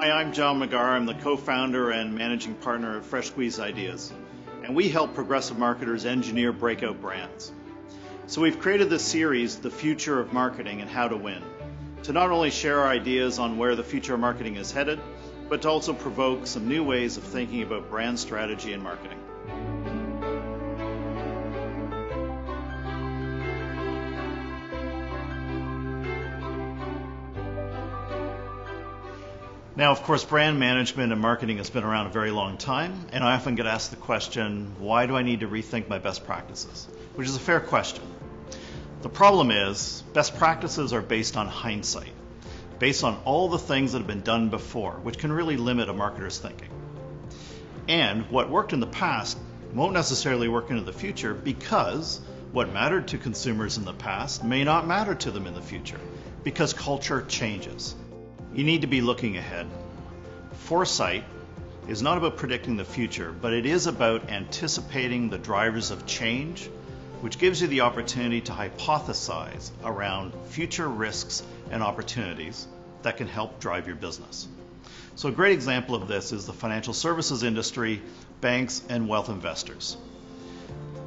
Hi, I'm John McGarr. I'm the co-founder and managing partner of Fresh Squeeze Ideas, and we help progressive marketers engineer breakout brands. So we've created this series, The Future of Marketing and How to Win, to not only share our ideas on where the future of marketing is headed, but to also provoke some new ways of thinking about brand strategy and marketing. Now, of course, brand management and marketing has been around a very long time, and I often get asked the question, why do I need to rethink my best practices? Which is a fair question. The problem is, best practices are based on hindsight, based on all the things that have been done before, which can really limit a marketer's thinking. And what worked in the past won't necessarily work into the future, because what mattered to consumers in the past may not matter to them in the future, because culture changes. You need to be looking ahead. Foresight is not about predicting the future, but it is about anticipating the drivers of change, which gives you the opportunity to hypothesize around future risks and opportunities that can help drive your business. So a great example of this is the financial services industry, banks, and wealth investors.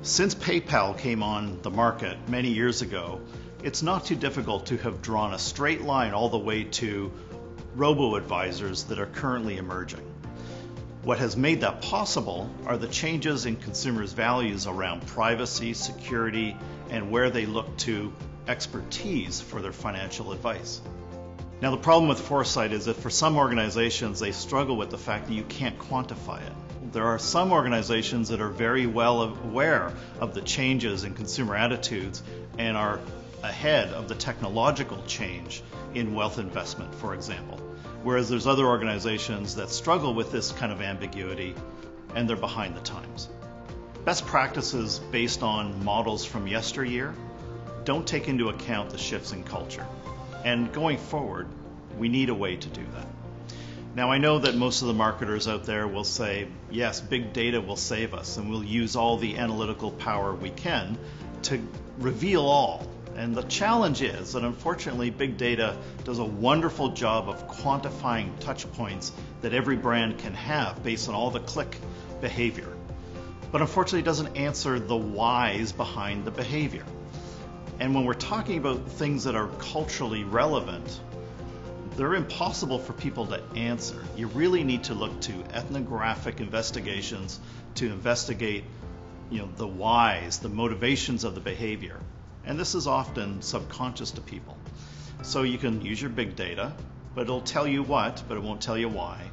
Since PayPal came on the market many years ago, it's not too difficult to have drawn a straight line all the way to robo-advisors that are currently emerging. What has made that possible are the changes in consumers' values around privacy, security, and where they look to expertise for their financial advice. Now, the problem with foresight is that for some organizations, they struggle with the fact that you can't quantify it. There are some organizations that are very well aware of the changes in consumer attitudes and are ahead of the technological change in wealth investment, for example. Whereas there's other organizations that struggle with this kind of ambiguity and they're behind the times. Best practices based on models from yesteryear don't take into account the shifts in culture. And going forward, we need a way to do that. Now, I know that most of the marketers out there will say, yes, big data will save us, and we'll use all the analytical power we can to reveal all. And the challenge is that unfortunately big data does a wonderful job of quantifying touch points that every brand can have based on all the click behavior. But unfortunately it doesn't answer the whys behind the behavior. And when we're talking about things that are culturally relevant, they're impossible for people to answer. You really need to look to ethnographic investigations to investigate, the whys, the motivations of the behavior. And this is often subconscious to people. So you can use your big data, but it'll tell you what, but it won't tell you why.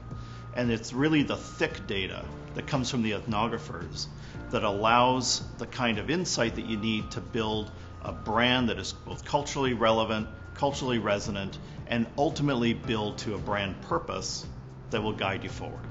And it's really the thick data that comes from the ethnographers that allows the kind of insight that you need to build a brand that is both culturally relevant, culturally resonant, and ultimately build to a brand purpose that will guide you forward.